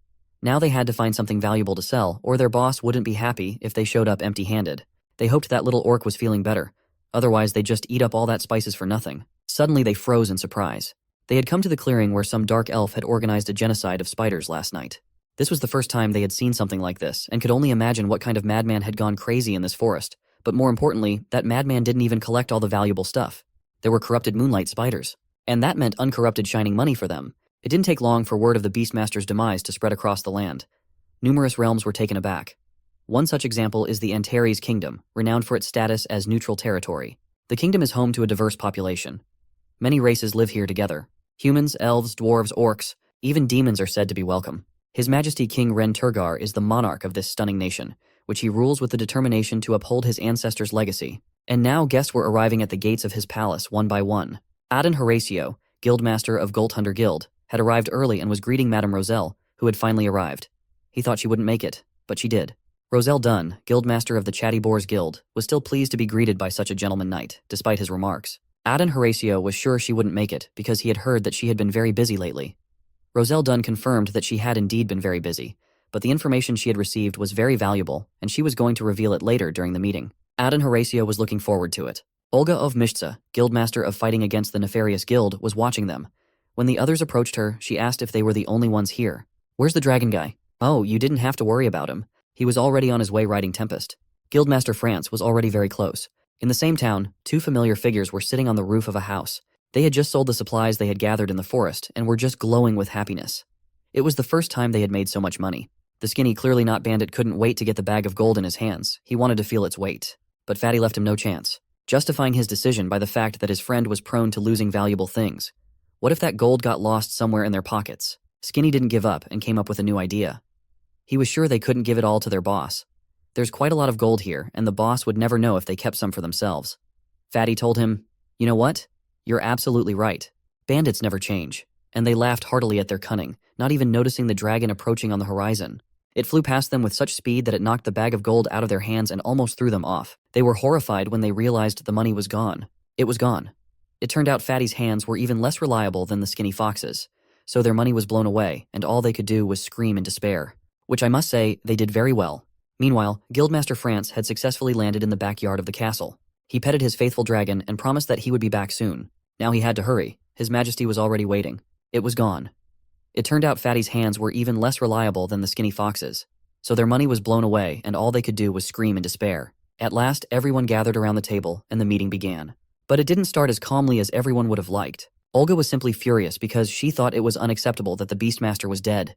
Now they had to find something valuable to sell, or their boss wouldn't be happy if they showed up empty-handed. They hoped that little orc was feeling better. Otherwise, they'd just eat up all that spices for nothing. Suddenly, they froze in surprise. They had come to the clearing where some dark elf had organized a genocide of spiders last night. This was the first time they had seen something like this, and could only imagine what kind of madman had gone crazy in this forest. But more importantly, that madman didn't even collect all the valuable stuff. There were corrupted moonlight spiders. And that meant uncorrupted shining money for them. It didn't take long for word of the Beastmaster's demise to spread across the land. Numerous realms were taken aback. One such example is the Antares Kingdom, renowned for its status as neutral territory. The kingdom is home to a diverse population. Many races live here together. Humans, elves, dwarves, orcs, even demons are said to be welcome. His Majesty King Ren Turgar is the monarch of this stunning nation, which he rules with the determination to uphold his ancestors' legacy. And now guests were arriving at the gates of his palace one by one. Aden Horatio, guildmaster of Golthunter Guild, had arrived early and was greeting Madame Roselle, who had finally arrived. He thought she wouldn't make it, but she did. Roselle Dunn, guildmaster of the Chatty Boars Guild, was still pleased to be greeted by such a gentleman knight, despite his remarks. Aden Horatio was sure she wouldn't make it because he had heard that she had been very busy lately. Roselle Dunn confirmed that she had indeed been very busy, but the information she had received was very valuable, and she was going to reveal it later during the meeting. Aden Horatio was looking forward to it. Olga of Mishtza, guildmaster of Fighting Against the Nefarious Guild, was watching them. When the others approached her, she asked if they were the only ones here. "Where's the dragon guy?" "Oh, you didn't have to worry about him. He was already on his way riding Tempest." Guildmaster France was already very close. In the same town, two familiar figures were sitting on the roof of a house. They had just sold the supplies they had gathered in the forest and were just glowing with happiness. It was the first time they had made so much money. The skinny, clearly not bandit couldn't wait to get the bag of gold in his hands. He wanted to feel its weight. But Fatty left him no chance, justifying his decision by the fact that his friend was prone to losing valuable things. What if that gold got lost somewhere in their pockets? Skinny didn't give up and came up with a new idea. He was sure they couldn't give it all to their boss. There's quite a lot of gold here, and the boss would never know if they kept some for themselves. Fatty told him, "You know what? You're absolutely right. Bandits never change." And they laughed heartily at their cunning, not even noticing the dragon approaching on the horizon. It flew past them with such speed that it knocked the bag of gold out of their hands and almost threw them off. They were horrified when they realized the money was gone. It was gone. It turned out Fatty's hands were even less reliable than the skinny fox's, so their money was blown away, and all they could do was scream in despair. Which I must say, they did very well. Meanwhile, Guildmaster France had successfully landed in the backyard of the castle. He petted his faithful dragon and promised that he would be back soon. Now he had to hurry. His Majesty was already waiting. It was gone. It turned out Fatty's hands were even less reliable than the skinny fox's, so their money was blown away, and all they could do was scream in despair. At last, everyone gathered around the table, and the meeting began. But it didn't start as calmly as everyone would have liked. Olga was simply furious because she thought it was unacceptable that the Beastmaster was dead.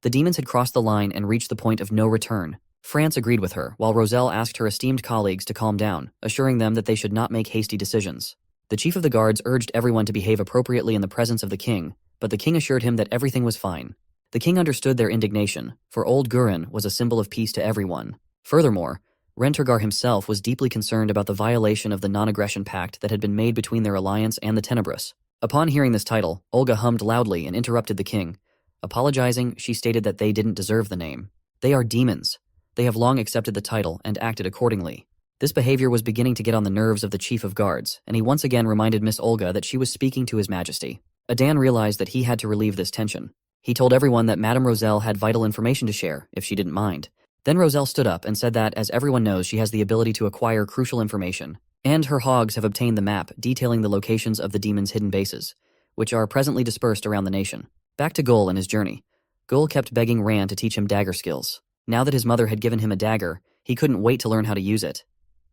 The demons had crossed the line and reached the point of no return. France agreed with her, while Roselle asked her esteemed colleagues to calm down, assuring them that they should not make hasty decisions. The chief of the guards urged everyone to behave appropriately in the presence of the king, but the king assured him that everything was fine. The king understood their indignation, for old Gurin was a symbol of peace to everyone. Furthermore, Rentergar himself was deeply concerned about the violation of the non-aggression pact that had been made between their alliance and the Tenebrous. Upon hearing this title, Olga hummed loudly and interrupted the king. Apologizing, she stated that they didn't deserve the name. They are demons. They have long accepted the title and acted accordingly. This behavior was beginning to get on the nerves of the chief of guards, and he once again reminded Miss Olga that she was speaking to His Majesty. Adan realized that he had to relieve this tension. He told everyone that Madame Roselle had vital information to share, if she didn't mind. Then Roselle stood up and said that, as everyone knows, she has the ability to acquire crucial information, and her hogs have obtained the map detailing the locations of the demons' hidden bases, which are presently dispersed around the nation. Back to Gul and his journey. Gul kept begging Rand to teach him dagger skills. Now that his mother had given him a dagger, he couldn't wait to learn how to use it.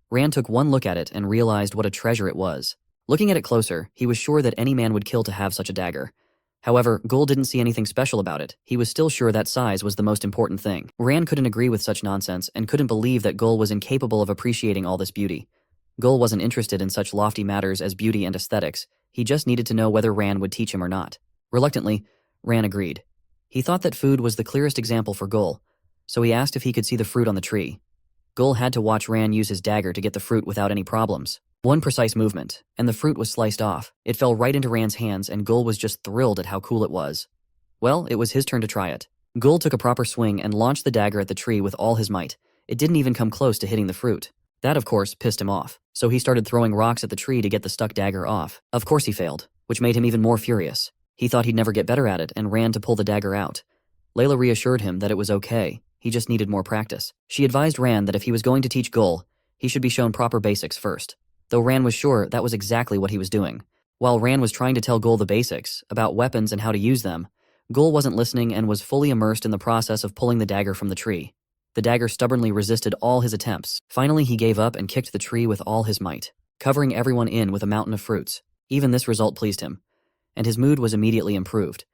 Rand took one look at it and realized what a treasure it was. Looking at it closer, he was sure that any man would kill to have such a dagger. However, Gul didn't see anything special about it. He was still sure that size was the most important thing. Rand couldn't agree with such nonsense and couldn't believe that Gul was incapable of appreciating all this beauty. Gul wasn't interested in such lofty matters as beauty and aesthetics. He just needed to know whether Rand would teach him or not. Reluctantly, Rand agreed. He thought that food was the clearest example for Gul, so he asked if he could see the fruit on the tree. Gul had to watch Rand use his dagger to get the fruit without any problems. One precise movement, and the fruit was sliced off. It fell right into Rand's hands, and Gul was just thrilled at how cool it was. Well, it was his turn to try it. Gul took a proper swing and launched the dagger at the tree with all his might. It didn't even come close to hitting the fruit. That, of course, pissed him off, so he started throwing rocks at the tree to get the stuck dagger off. Of course he failed, which made him even more furious. He thought he'd never get better at it and ran to pull the dagger out. Layla reassured him that it was okay. He just needed more practice. She advised Rand that if he was going to teach Gul, he should be shown proper basics first. Though Rand was sure that was exactly what he was doing. While Rand was trying to tell Gul the basics, about weapons and how to use them, Gul wasn't listening and was fully immersed in the process of pulling the dagger from the tree. The dagger stubbornly resisted all his attempts. Finally, he gave up and kicked the tree with all his might, covering everyone in with a mountain of fruits. Even this result pleased him, and his mood was immediately improved.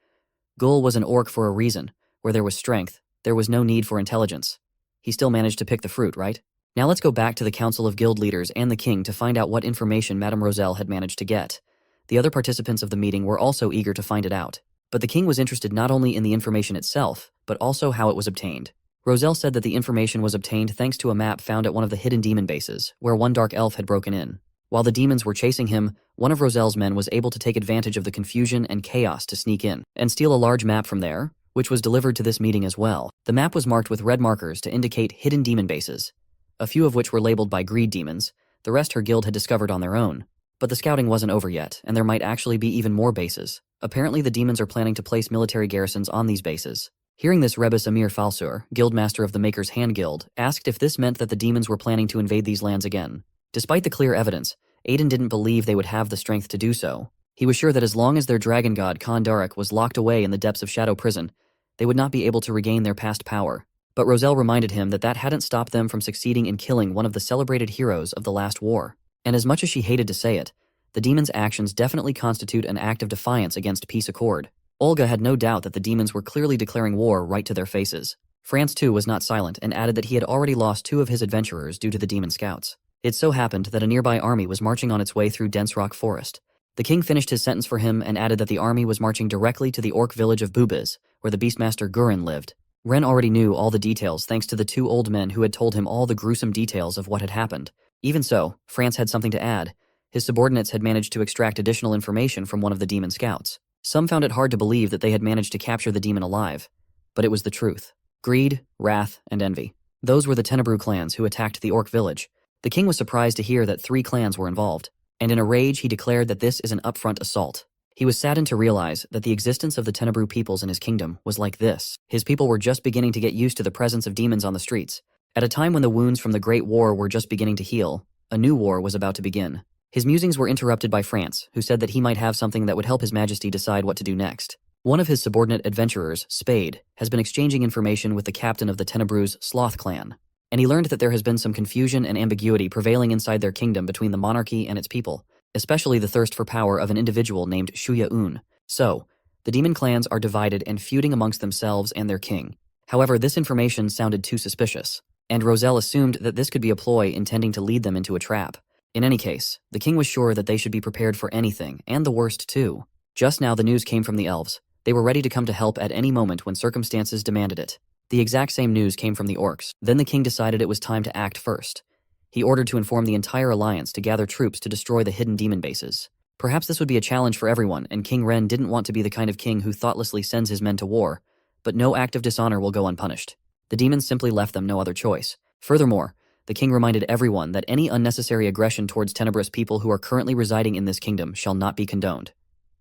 Gul was an orc for a reason. Where there was strength, there was no need for intelligence. He still managed to pick the fruit, right? Now let's go back to the Council of Guild Leaders and the King to find out what information Madame Roselle had managed to get. The other participants of the meeting were also eager to find it out. But the King was interested not only in the information itself, but also how it was obtained. Roselle said that the information was obtained thanks to a map found at one of the hidden demon bases, where one dark elf had broken in. While the demons were chasing him, one of Roselle's men was able to take advantage of the confusion and chaos to sneak in and steal a large map from there, which was delivered to this meeting as well. The map was marked with red markers to indicate hidden demon bases, a few of which were labeled by greed demons. The rest her guild had discovered on their own. But the scouting wasn't over yet, and there might actually be even more bases. Apparently the demons are planning to place military garrisons on these bases. Hearing this, Rebus Amir Falsur, guildmaster of the Maker's Hand Guild, asked if this meant that the demons were planning to invade these lands again. Despite the clear evidence, Aiden didn't believe they would have the strength to do so. He was sure that as long as their dragon god Khan Darak was locked away in the depths of Shadow Prison, they would not be able to regain their past power. But Roselle reminded him that that hadn't stopped them from succeeding in killing one of the celebrated heroes of the last war. And as much as she hated to say it, the demons' actions definitely constitute an act of defiance against peace accord. Olga had no doubt that the demons were clearly declaring war right to their faces. France too was not silent and added that he had already lost 2 of his adventurers due to the demon scouts. It so happened that a nearby army was marching on its way through dense rock forest. The king finished his sentence for him and added that the army was marching directly to the orc village of Bubis, where the beastmaster Gurin lived. Ren already knew all the details thanks to the 2 old men who had told him all the gruesome details of what had happened. Even so, France had something to add. His subordinates had managed to extract additional information from one of the demon scouts. Some found it hard to believe that they had managed to capture the demon alive. But it was the truth. Greed, wrath, and envy. Those were the Tenebrew clans who attacked the orc village. The king was surprised to hear that 3 clans were involved. and in a rage he declared that this is an upfront assault. He was saddened to realize that the existence of the Tenebru peoples in his kingdom was like this. His people were just beginning to get used to the presence of demons on the streets. At a time when the wounds from the Great War were just beginning to heal, a new war was about to begin. His musings were interrupted by France, who said that he might have something that would help His Majesty decide what to do next. One of his subordinate adventurers, Spade, has been exchanging information with the captain of the Tenebru's Sloth clan, and he learned that there has been some confusion and ambiguity prevailing inside their kingdom between the monarchy and its people, especially the thirst for power of an individual named Shuya-un. So, the demon clans are divided and feuding amongst themselves and their king. However, this information sounded too suspicious, and Roselle assumed that this could be a ploy intending to lead them into a trap. In any case, the king was sure that they should be prepared for anything, and the worst too. Just now the news came from the elves. They were ready to come to help at any moment when circumstances demanded it. The exact same news came from the orcs. Then the king decided it was time to act first. He ordered to inform the entire alliance to gather troops to destroy the hidden demon bases. Perhaps this would be a challenge for everyone, and King Ren didn't want to be the kind of king who thoughtlessly sends his men to war, but no act of dishonor will go unpunished. The demons simply left them no other choice. Furthermore, the king reminded everyone that any unnecessary aggression towards tenebrous people who are currently residing in this kingdom shall not be condoned.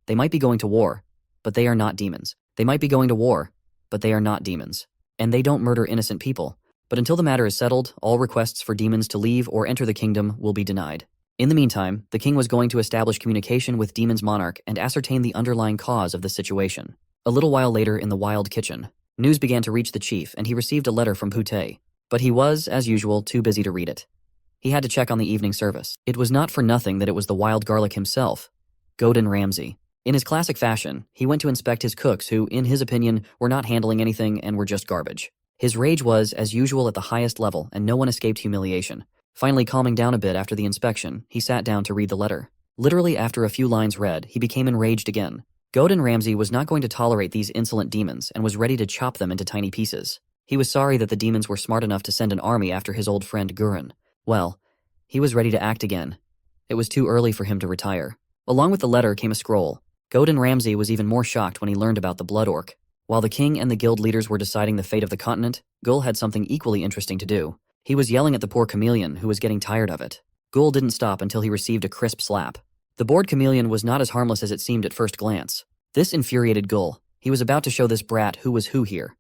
They might be going to war, but they are not demons. They might be going to war, but they are not demons. And they don't murder innocent people. But until the matter is settled, all requests for demons to leave or enter the kingdom will be denied. In the meantime, the king was going to establish communication with Demon's monarch and ascertain the underlying cause of the situation. A little while later in the wild kitchen, news began to reach the chief and he received a letter from Pute. But he was, as usual, too busy to read it. He had to check on the evening service. It was not for nothing that it was the wild garlic himself, Godin Ramsay. In his classic fashion, he went to inspect his cooks who, in his opinion, were not handling anything and were just garbage. His rage was, as usual, at the highest level, and no one escaped humiliation. Finally calming down a bit after the inspection, he sat down to read the letter. Literally after a few lines read, he became enraged again. Godin Ramsay was not going to tolerate these insolent demons and was ready to chop them into tiny pieces. He was sorry that the demons were smart enough to send an army after his old friend Gurren. Well, he was ready to act again. It was too early for him to retire. Along with the letter came a scroll. Godin Ramsay was even more shocked when he learned about the Blood Orc. While the king and the guild leaders were deciding the fate of the continent, Gul had something equally interesting to do. He was yelling at the poor chameleon who was getting tired of it. Gul didn't stop until he received a crisp slap. The bored chameleon was not as harmless as it seemed at first glance. This infuriated Gul. He was about to show this brat who was who here.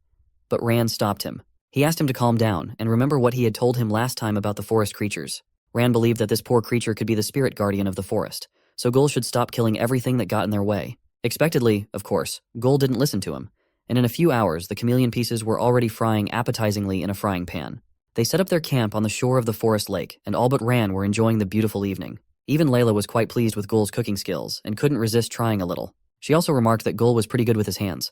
But Rand stopped him. He asked him to calm down and remember what he had told him last time about the forest creatures. Rand believed that this poor creature could be the spirit guardian of the forest, so Gul should stop killing everything that got in their way. Expectedly, of course, Gul didn't listen to him, and in a few hours the chameleon pieces were already frying appetizingly in a frying pan. They set up their camp on the shore of the forest lake, and all but Rand were enjoying the beautiful evening. Even Layla was quite pleased with Gul's cooking skills and couldn't resist trying a little. She also remarked that Gul was pretty good with his hands.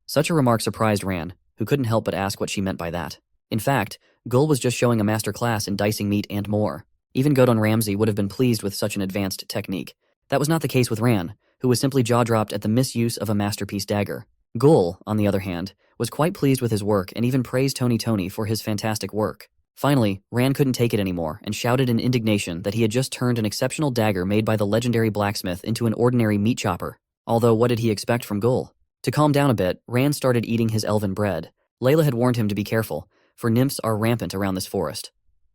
Such a remark surprised Rand, who couldn't help but ask what she meant by that. In fact, Gul was just showing a master class in dicing meat and more. Even Godon Ramsay would have been pleased with such an advanced technique. That was not the case with Rand, who was simply jaw-dropped at the misuse of a masterpiece dagger. Gul, on the other hand, was quite pleased with his work and even praised Tony for his fantastic work. Finally, Rand couldn't take it anymore and shouted in indignation that he had just turned an exceptional dagger made by the legendary blacksmith into an ordinary meat chopper. Although what did he expect from Gul? To calm down a bit, Rand started eating his elven bread. Layla had warned him to be careful, for nymphs are rampant around this forest.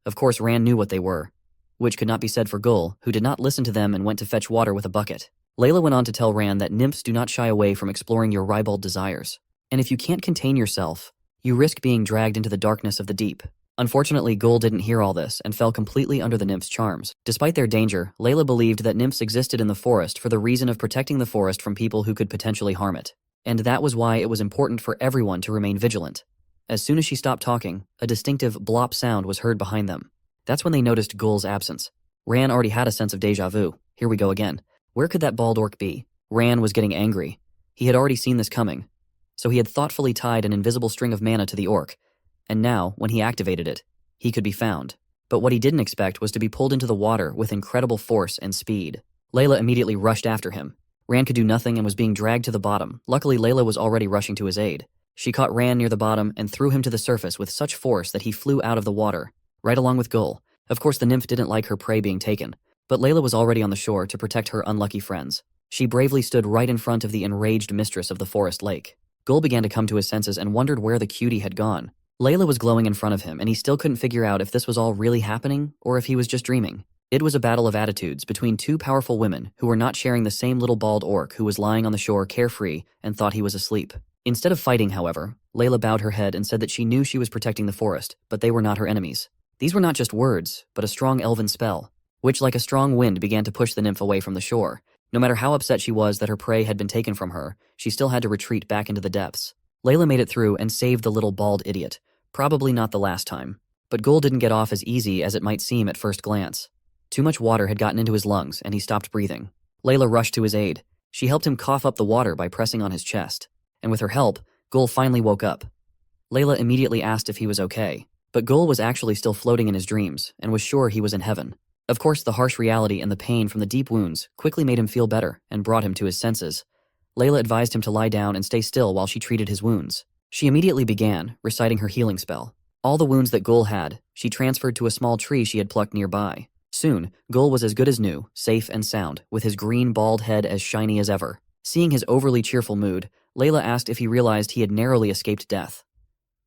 Of course, Rand knew what they were, which could not be said for Gul, who did not listen to them and went to fetch water with a bucket. Layla went on to tell Rand that nymphs do not shy away from exploring your ribald desires. And if you can't contain yourself, you risk being dragged into the darkness of the deep. Unfortunately, Gul didn't hear all this and fell completely under the nymphs' charms. Despite their danger, Layla believed that nymphs existed in the forest for the reason of protecting the forest from people who could potentially harm it. And that was why it was important for everyone to remain vigilant. As soon as she stopped talking, a distinctive blop sound was heard behind them. That's when they noticed Gul's absence. Ran already had a sense of déjà vu. Here we go again. Where could that bald orc be? Ran was getting angry. He had already seen this coming. So he had thoughtfully tied an invisible string of mana to the orc. And now, when he activated it, he could be found. But what he didn't expect was to be pulled into the water with incredible force and speed. Layla immediately rushed after him. Ran could do nothing and was being dragged to the bottom. Luckily, Layla was already rushing to his aid. She caught Ran near the bottom and threw him to the surface with such force that he flew out of the water, right along with Gul. Of course, the nymph didn't like her prey being taken, but Layla was already on the shore to protect her unlucky friends. She bravely stood right in front of the enraged mistress of the forest lake. Gul began to come to his senses and wondered where the cutie had gone. Layla was glowing in front of him, and he still couldn't figure out if this was all really happening or if he was just dreaming. It was a battle of attitudes between two powerful women who were not sharing the same little bald orc who was lying on the shore carefree and thought he was asleep. Instead of fighting, however, Layla bowed her head and said that she knew she was protecting the forest, but they were not her enemies. These were not just words, but a strong elven spell, which like a strong wind began to push the nymph away from the shore. No matter how upset she was that her prey had been taken from her, she still had to retreat back into the depths. Layla made it through and saved the little bald idiot. Probably not the last time. But Gul didn't get off as easy as it might seem at first glance. Too much water had gotten into his lungs and he stopped breathing. Layla rushed to his aid. She helped him cough up the water by pressing on his chest. And with her help, Gul finally woke up. Layla immediately asked if he was okay. But Gul was actually still floating in his dreams and was sure he was in heaven. Of course, the harsh reality and the pain from the deep wounds quickly made him feel better and brought him to his senses. Layla advised him to lie down and stay still while she treated his wounds. She immediately began reciting her healing spell. All the wounds that Gul had, she transferred to a small tree she had plucked nearby. Soon, Gul was as good as new, safe and sound, with his green bald head as shiny as ever. Seeing his overly cheerful mood, Layla asked if he realized he had narrowly escaped death.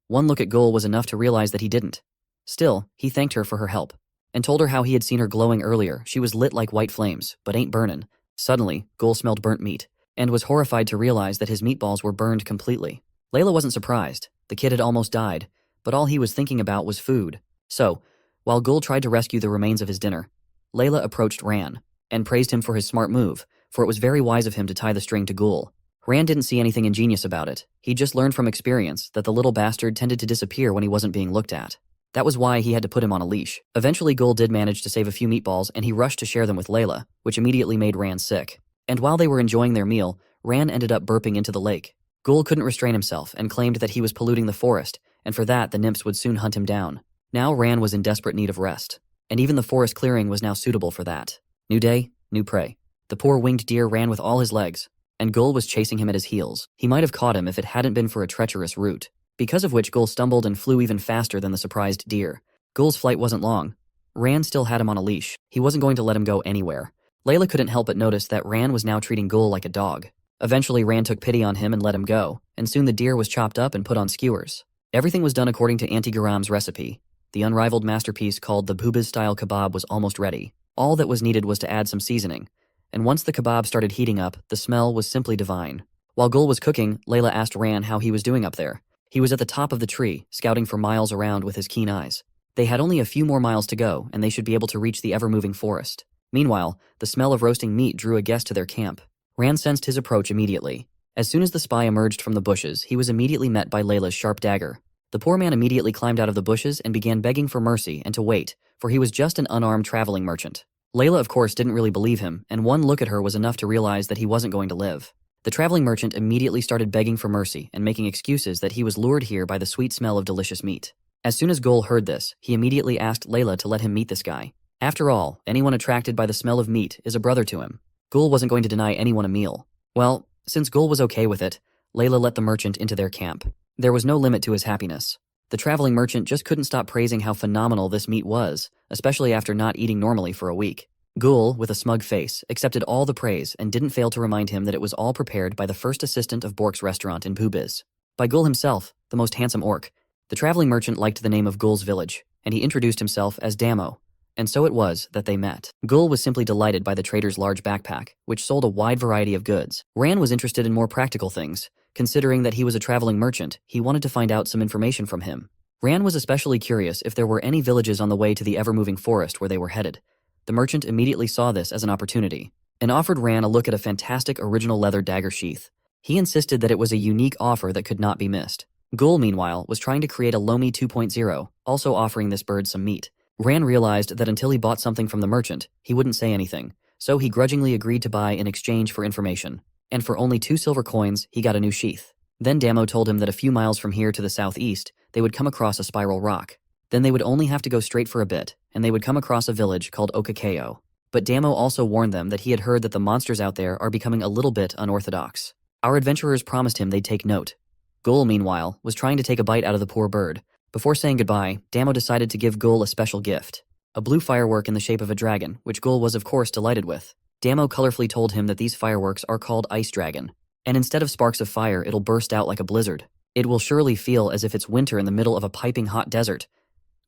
One look at Gul was enough to realize that he didn't. Still, he thanked her for her help, and told her how he had seen her glowing earlier. She was lit like white flames, but ain't burnin'. Suddenly, Gul smelled burnt meat, and was horrified to realize that his meatballs were burned completely. Layla wasn't surprised. The kid had almost died, but all he was thinking about was food. So, while Gul tried to rescue the remains of his dinner, Layla approached Ran, and praised him for his smart move, for it was very wise of him to tie the string to Gul. Ran didn't see anything ingenious about it. He just learned from experience that the little bastard tended to disappear when he wasn't being looked at. That was why he had to put him on a leash. Eventually, Gul did manage to save a few meatballs, and he rushed to share them with Layla, which immediately made Ran sick. And while they were enjoying their meal, Ran ended up burping into the lake. Gul couldn't restrain himself and claimed that he was polluting the forest, and for that the nymphs would soon hunt him down. Now Ran was in desperate need of rest, and even the forest clearing was now suitable for that. New day, new prey. The poor winged deer ran with all his legs, and Gul was chasing him at his heels. He might have caught him if it hadn't been for a treacherous route, because of which Gul stumbled and flew even faster than the surprised deer. Gul's flight wasn't long. Ran still had him on a leash. He wasn't going to let him go anywhere. Layla couldn't help but notice that Ran was now treating Gul like a dog. Eventually, Ran took pity on him and let him go, and soon the deer was chopped up and put on skewers. Everything was done according to Auntie Garam's recipe. The unrivaled masterpiece called the Bubis-style kebab was almost ready. All that was needed was to add some seasoning, and once the kebab started heating up, the smell was simply divine. While Gul was cooking, Layla asked Ran how he was doing up there. He was at the top of the tree, scouting for miles around with his keen eyes. They had only a few more miles to go, and they should be able to reach the ever-moving forest. Meanwhile, the smell of roasting meat drew a guest to their camp. Ran sensed his approach immediately. As soon as the spy emerged from the bushes, he was immediately met by Layla's sharp dagger. The poor man immediately climbed out of the bushes and began begging for mercy and to wait, for he was just an unarmed traveling merchant. Layla, of course, didn't really believe him, and one look at her was enough to realize that he wasn't going to live. The traveling merchant immediately started begging for mercy and making excuses that he was lured here by the sweet smell of delicious meat. As soon as Gul heard this, he immediately asked Layla to let him meet this guy. After all, anyone attracted by the smell of meat is a brother to him. Gul wasn't going to deny anyone a meal. Well, since Gul was okay with it, Layla let the merchant into their camp. There was no limit to his happiness. The traveling merchant just couldn't stop praising how phenomenal this meat was, especially after not eating normally for a week. Gul, with a smug face, accepted all the praise and didn't fail to remind him that it was all prepared by the first assistant of Bork's restaurant in Pubiz. By Gul himself, the most handsome orc. The traveling merchant liked the name of Gul's village, and he introduced himself as Damo. And so it was that they met. Gul was simply delighted by the trader's large backpack, which sold a wide variety of goods. Ran was interested in more practical things. Considering that he was a traveling merchant, he wanted to find out some information from him. Ran was especially curious if there were any villages on the way to the ever-moving forest where they were headed. The merchant immediately saw this as an opportunity, and offered Ran a look at a fantastic original leather dagger sheath. He insisted that it was a unique offer that could not be missed. Gul, meanwhile, was trying to create a Lomi 2.0, also offering this bird some meat. Ran realized that until he bought something from the merchant, he wouldn't say anything, so he grudgingly agreed to buy in exchange for information. And for only 2 silver coins, he got a new sheath. Then Damo told him that a few miles from here to the southeast, they would come across a spiral rock. Then they would only have to go straight for a bit, and they would come across a village called Okakeo. But Damo also warned them that he had heard that the monsters out there are becoming a little bit unorthodox. Our adventurers promised him they'd take note. Gul, meanwhile, was trying to take a bite out of the poor bird. Before saying goodbye, Damo decided to give Gul a special gift. A blue firework in the shape of a dragon, which Gul was of course delighted with. Damo colorfully told him that these fireworks are called Ice Dragon, and instead of sparks of fire, it'll burst out like a blizzard. It will surely feel as if it's winter in the middle of a piping hot desert.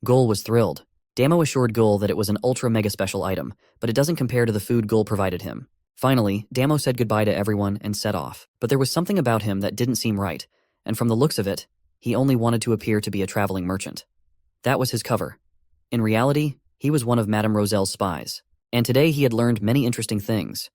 Gul was thrilled. Damo assured Gul that it was an ultra-mega special item, but it doesn't compare to the food Gul provided him. Finally, Damo said goodbye to everyone and set off. But there was something about him that didn't seem right, and from the looks of it, he only wanted to appear to be a traveling merchant. That was his cover. In reality, he was one of Madame Roselle's spies. And today he had learned many interesting things.